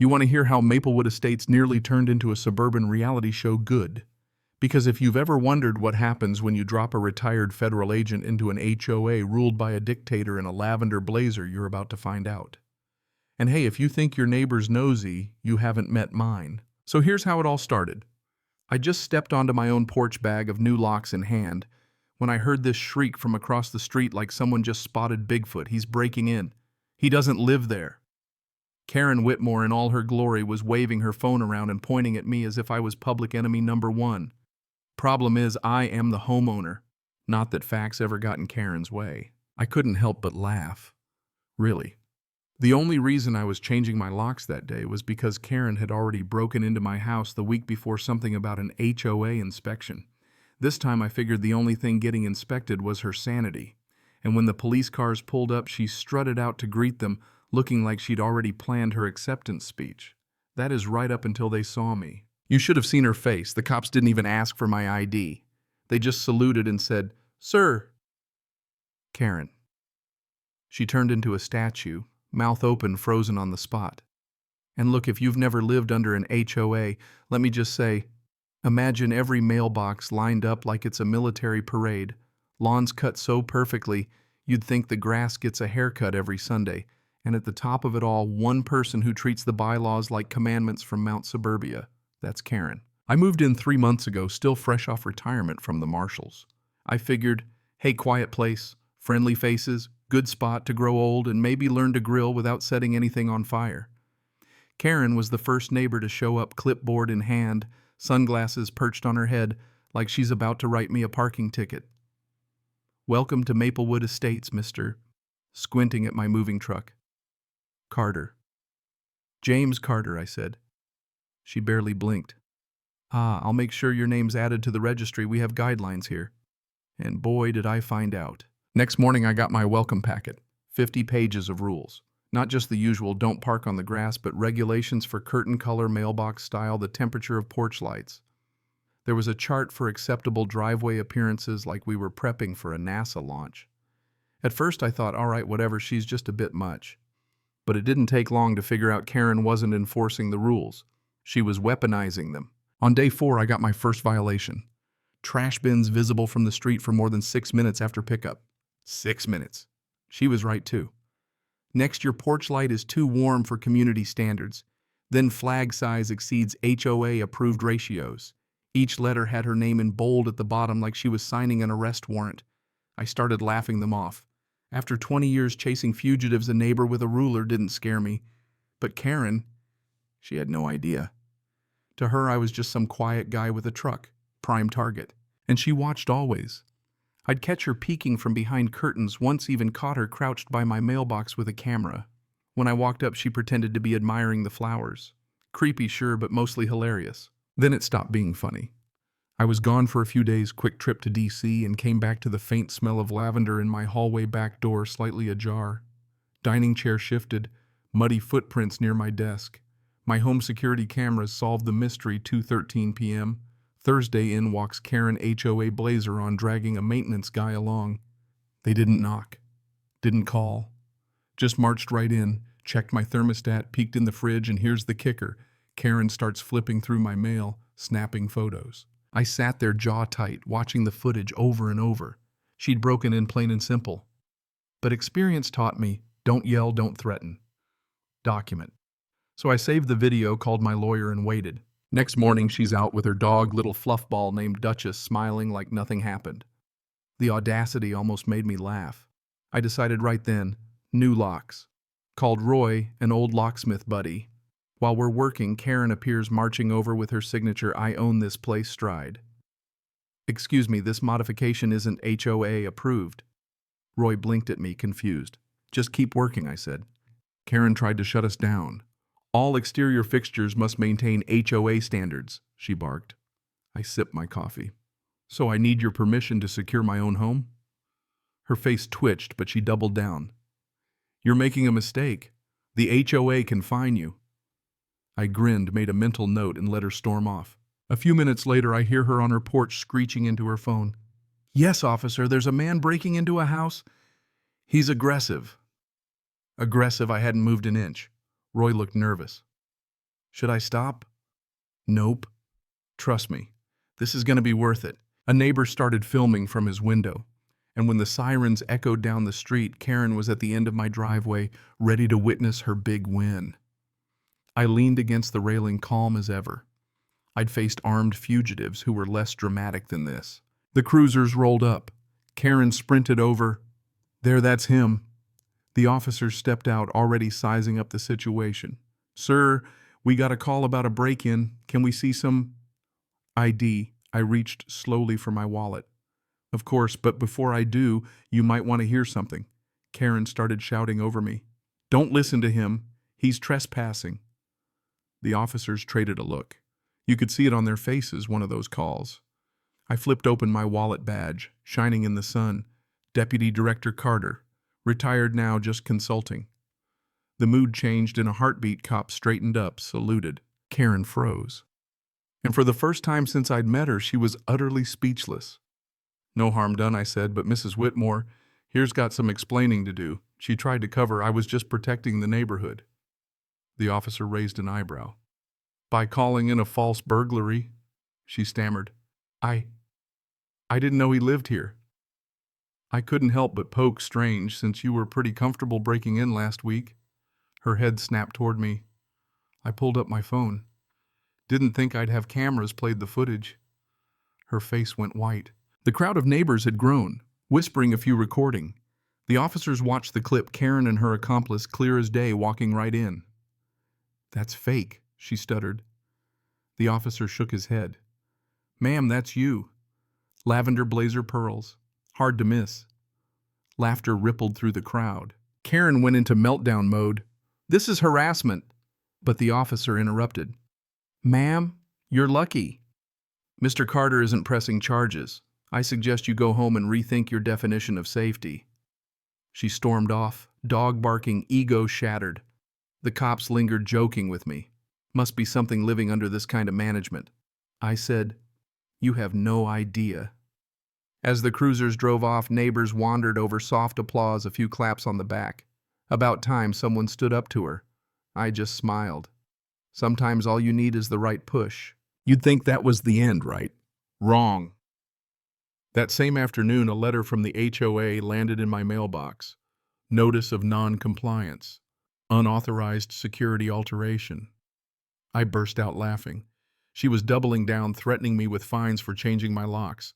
You want to hear how Maplewood Estates nearly turned into a suburban reality show? Good. Because if you've ever wondered what happens when you drop a retired federal agent into an HOA ruled by a dictator in a lavender blazer, you're about to find out. And hey, if you think your neighbor's nosy, you haven't met mine. So here's how it all started. I just stepped onto my own porch, bag of new locks in hand, when I heard this shriek from across the street like someone just spotted Bigfoot. He's breaking in. He doesn't live there. Karen Whitmore in all her glory was waving her phone around and pointing at me as if I was public enemy number one. Problem is, I am the homeowner. Not that facts ever got in Karen's way. I couldn't help but laugh. Really. The only reason I was changing my locks that day was because Karen had already broken into my house the week before something about an HOA inspection. This time I figured the only thing getting inspected was her sanity. And when the police cars pulled up, she strutted out to greet them, looking like she'd already planned her acceptance speech. That is right up until they saw me. You should have seen her face. The cops didn't even ask for my ID. They just saluted and said, "Sir." Karen. She turned into a statue, mouth open, frozen on the spot. And look, if you've never lived under an HOA, let me just say, imagine every mailbox lined up like it's a military parade, lawns cut so perfectly you'd think the grass gets a haircut every Sunday, and at the top of it all, one person who treats the bylaws like commandments from Mount Suburbia. That's Karen. I moved in 3 months ago, still fresh off retirement from the Marshals. I figured, hey, quiet place, friendly faces, good spot to grow old and maybe learn to grill without setting anything on fire. Karen was the first neighbor to show up, clipboard in hand, sunglasses perched on her head, like she's about to write me a parking ticket. "Welcome to Maplewood Estates, Mr." Squinting at my moving truck. "Carter." "James Carter," I said. She barely blinked. "Ah, I'll make sure your name's added to the registry. We have guidelines here." And boy, did I find out. Next morning, I got my welcome packet. 50 pages of rules. Not just the usual don't park on the grass, but regulations for curtain color, mailbox style, the temperature of porch lights. There was a chart for acceptable driveway appearances, like we were prepping for a NASA launch. At first, I thought, all right, whatever, she's just a bit much. But it didn't take long to figure out Karen wasn't enforcing the rules. She was weaponizing them. On day 4, I got my first violation. Trash bins visible from the street for more than 6 minutes after pickup. 6 minutes. She was right, too. Next, your porch light is too warm for community standards. Then flag size exceeds HOA-approved ratios. Each letter had her name in bold at the bottom like she was signing an arrest warrant. I started laughing them off. After 20 years chasing fugitives, a neighbor with a ruler didn't scare me. But Karen, she had no idea. To her, I was just some quiet guy with a truck, prime target. And she watched always. I'd catch her peeking from behind curtains, once even caught her crouched by my mailbox with a camera. When I walked up, she pretended to be admiring the flowers. Creepy, sure, but mostly hilarious. Then it stopped being funny. I was gone for a few days, quick trip to DC, and came back to the faint smell of lavender in my hallway back door, slightly ajar. Dining chair shifted, muddy footprints near my desk. My home security cameras solved the mystery. 2:13 p.m. Thursday, in walks Karen, HOA blazer on, dragging a maintenance guy along. They didn't knock. Didn't call. Just marched right in, checked my thermostat, peeked in the fridge, and here's the kicker. Karen starts flipping through my mail, snapping photos. I sat there jaw tight, watching the footage over and over. She'd broken in plain and simple. But experience taught me, don't yell, don't threaten. Document. So I saved the video, called my lawyer, and waited. Next morning, she's out with her dog, little fluffball named Duchess, smiling like nothing happened. The audacity almost made me laugh. I decided right then, new locks. Called Roy, an old locksmith buddy. While we're working, Karen appears marching over with her signature, "I own this place" stride. "Excuse me, this modification isn't HOA approved." Roy blinked at me, confused. "Just keep working," I said. Karen tried to shut us down. "All exterior fixtures must maintain HOA standards," she barked. I sipped my coffee. "So I need your permission to secure my own home?" Her face twitched, but she doubled down. "You're making a mistake. The HOA can fine you." I grinned, made a mental note, and let her storm off. A few minutes later, I hear her on her porch screeching into her phone. "Yes, officer, there's a man breaking into a house. He's aggressive." Aggressive? I hadn't moved an inch. Roy looked nervous. Should I stop? Nope. Trust me, this is going to be worth it. A neighbor started filming from his window, and when the sirens echoed down the street, Karen was at the end of my driveway, ready to witness her big win. I leaned against the railing, calm as ever. I'd faced armed fugitives who were less dramatic than this. The cruisers rolled up. Karen sprinted over. There, that's him. The officers stepped out, already sizing up the situation. Sir, we got a call about a break-in. Can we see some ID? I reached slowly for my wallet. Of course, but before I do, you might want to hear something. Karen started shouting over me. Don't listen to him. He's trespassing. The officers traded a look. You could see it on their faces, one of those calls. I flipped open my wallet badge, shining in the sun. Deputy Director Carter, retired now, just consulting. The mood changed in a heartbeat. Cop straightened up, saluted. Karen froze. And for the first time since I'd met her, she was utterly speechless. No harm done, I said, but Mrs. Whitmore, here's got some explaining to do. She tried to cover, I was just protecting the neighborhood. The officer raised an eyebrow. By calling in a false burglary, she stammered. I didn't know he lived here. I couldn't help but poke. Strange, since you were pretty comfortable breaking in last week. Her head snapped toward me. I pulled up my phone. Didn't think I'd have cameras played the footage. Her face went white. The crowd of neighbors had grown, whispering a few recording. The officers watched the clip, Karen and her accomplice clear as day walking right in. That's fake, she stuttered. The officer shook his head. Ma'am, that's you. Lavender blazer pearls. Hard to miss. Laughter rippled through the crowd. Karen went into meltdown mode. This is harassment. But the officer interrupted. Ma'am, you're lucky. Mr. Carter isn't pressing charges. I suggest you go home and rethink your definition of safety. She stormed off, dog barking, ego shattered. The cops lingered, joking with me. Must be something living under this kind of management. I said, you have no idea. As the cruisers drove off, neighbors wandered over, soft applause, a few claps on the back. About time someone stood up to her. I just smiled. Sometimes all you need is the right push. You'd think that was the end, right? Wrong. That same afternoon, a letter from the HOA landed in my mailbox. Notice of non-compliance. Unauthorized security alteration. I burst out laughing. She was doubling down, threatening me with fines for changing my locks.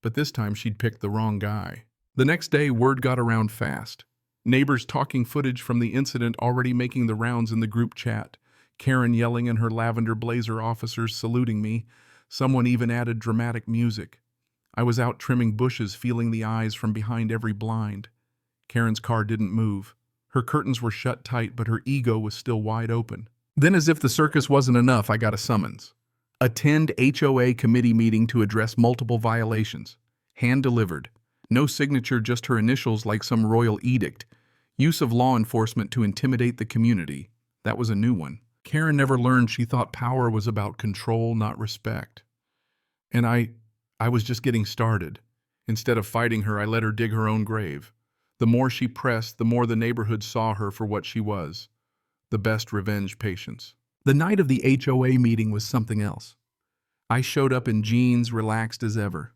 But this time she'd picked the wrong guy. The next day, word got around fast. Neighbors talking, footage from the incident already making the rounds in the group chat. Karen yelling and her lavender blazer, officers saluting me. Someone even added dramatic music. I was out trimming bushes, feeling the eyes from behind every blind. Karen's car didn't move. Her curtains were shut tight, but her ego was still wide open. Then, as if the circus wasn't enough, I got a summons. Attend HOA committee meeting to address multiple violations. Hand-delivered. No signature, just her initials like some royal edict. Use of law enforcement to intimidate the community. That was a new one. Karen never learned she thought power was about control, not respect. And I was just getting started. Instead of fighting her, I let her dig her own grave. The more she pressed, the more the neighborhood saw her for what she was. The best revenge patience. The night of the HOA meeting was something else. I showed up in jeans, relaxed as ever.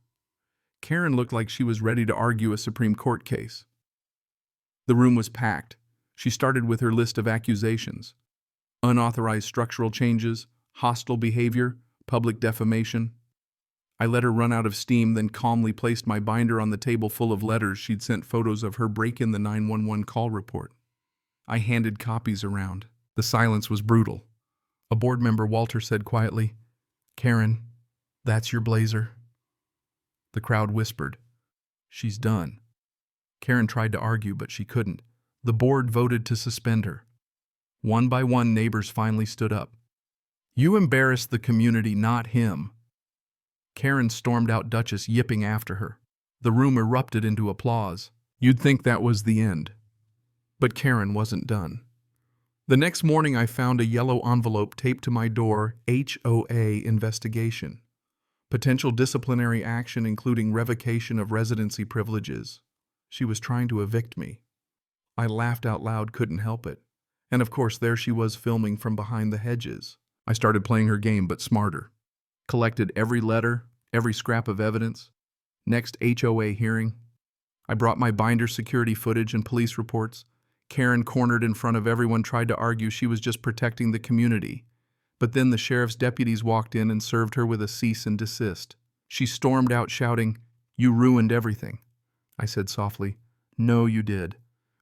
Karen looked like she was ready to argue a Supreme Court case. The room was packed. She started with her list of accusations. Unauthorized structural changes, hostile behavior, public defamation. I let her run out of steam, then calmly placed my binder on the table full of letters she'd sent, photos of her break-in, the 911 call report. I handed copies around. The silence was brutal. A board member, Walter, said quietly, Karen, that's your blazer. The crowd whispered, she's done. Karen tried to argue, but she couldn't. The board voted to suspend her. One by one, neighbors finally stood up. You embarrassed the community, not him. Karen stormed out, Duchess yipping after her. The room erupted into applause. You'd think that was the end. But Karen wasn't done. The next morning, I found a yellow envelope taped to my door, HOA investigation. Potential disciplinary action, including revocation of residency privileges. She was trying to evict me. I laughed out loud, couldn't help it. And of course, there she was filming from behind the hedges. I started playing her game, but smarter. Collected every letter, every scrap of evidence. Next HOA hearing. I brought my binder security footage and police reports. Karen, cornered in front of everyone, tried to argue she was just protecting the community. But then the sheriff's deputies walked in and served her with a cease and desist. She stormed out shouting, "You ruined everything." I said softly, "No, you did.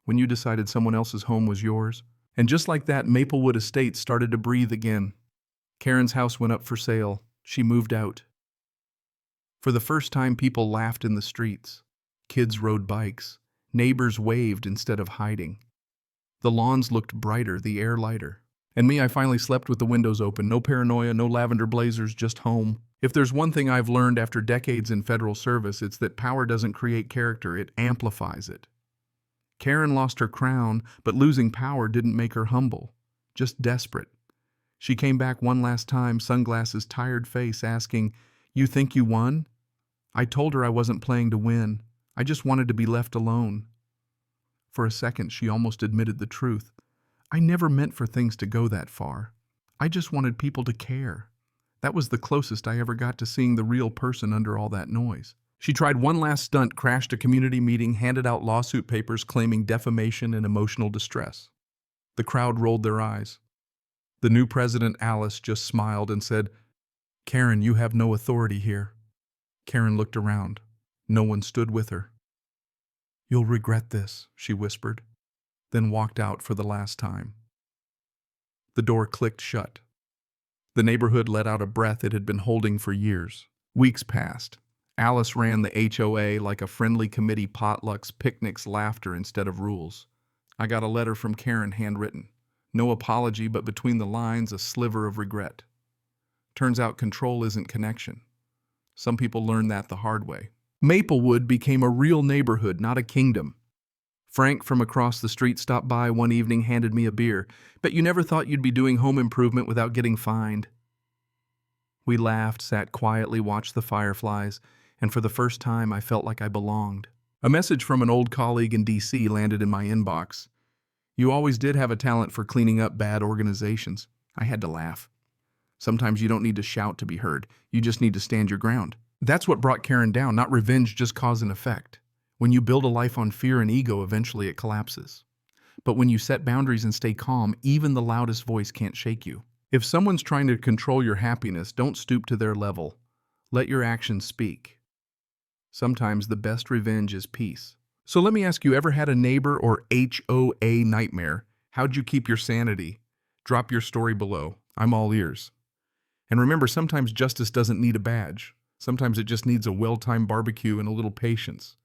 When you decided someone else's home was yours." And just like that, Maplewood Estates started to breathe again. Karen's house went up for sale. She moved out. For the first time, people laughed in the streets. Kids rode bikes. Neighbors waved instead of hiding. The lawns looked brighter, the air lighter. And me, I finally slept with the windows open. No paranoia, no lavender blazers, just home. If there's one thing I've learned after decades in federal service, it's that power doesn't create character, it amplifies it. Karen lost her crown, but losing power didn't make her humble, just desperate. She came back one last time, sunglasses, tired face, asking, "You think you won?" I told her I wasn't playing to win. I just wanted to be left alone. For a second, she almost admitted the truth. I never meant for things to go that far. I just wanted people to care. That was the closest I ever got to seeing the real person under all that noise. She tried one last stunt, crashed a community meeting, handed out lawsuit papers claiming defamation and emotional distress. The crowd rolled their eyes. The new president, Alice, just smiled and said, "Karen, you have no authority here." Karen looked around. No one stood with her. "You'll regret this," she whispered, then walked out for the last time. The door clicked shut. The neighborhood let out a breath it had been holding for years. Weeks passed. Alice ran the HOA like a friendly committee, potlucks, picnics, laughter instead of rules. I got a letter from Karen, handwritten. No apology, but between the lines, a sliver of regret. Turns out control isn't connection. Some people learn that the hard way. Maplewood became a real neighborhood, not a kingdom. Frank from across the street stopped by one evening, handed me a beer. "Bet you never thought you'd be doing home improvement without getting fined." We laughed, sat quietly, watched the fireflies, and for the first time I felt like I belonged. A message from an old colleague in DC landed in my inbox. "You always did have a talent for cleaning up bad organizations." I had to laugh. Sometimes you don't need to shout to be heard. You just need to stand your ground. That's what brought Karen down, not revenge, just cause and effect. When you build a life on fear and ego, eventually it collapses. But when you set boundaries and stay calm, even the loudest voice can't shake you. If someone's trying to control your happiness, don't stoop to their level. Let your actions speak. Sometimes the best revenge is peace. So let me ask you, ever had a neighbor or HOA nightmare? How'd you keep your sanity? Drop your story below. I'm all ears. And remember, sometimes justice doesn't need a badge. Sometimes it just needs a well-timed barbecue and a little patience.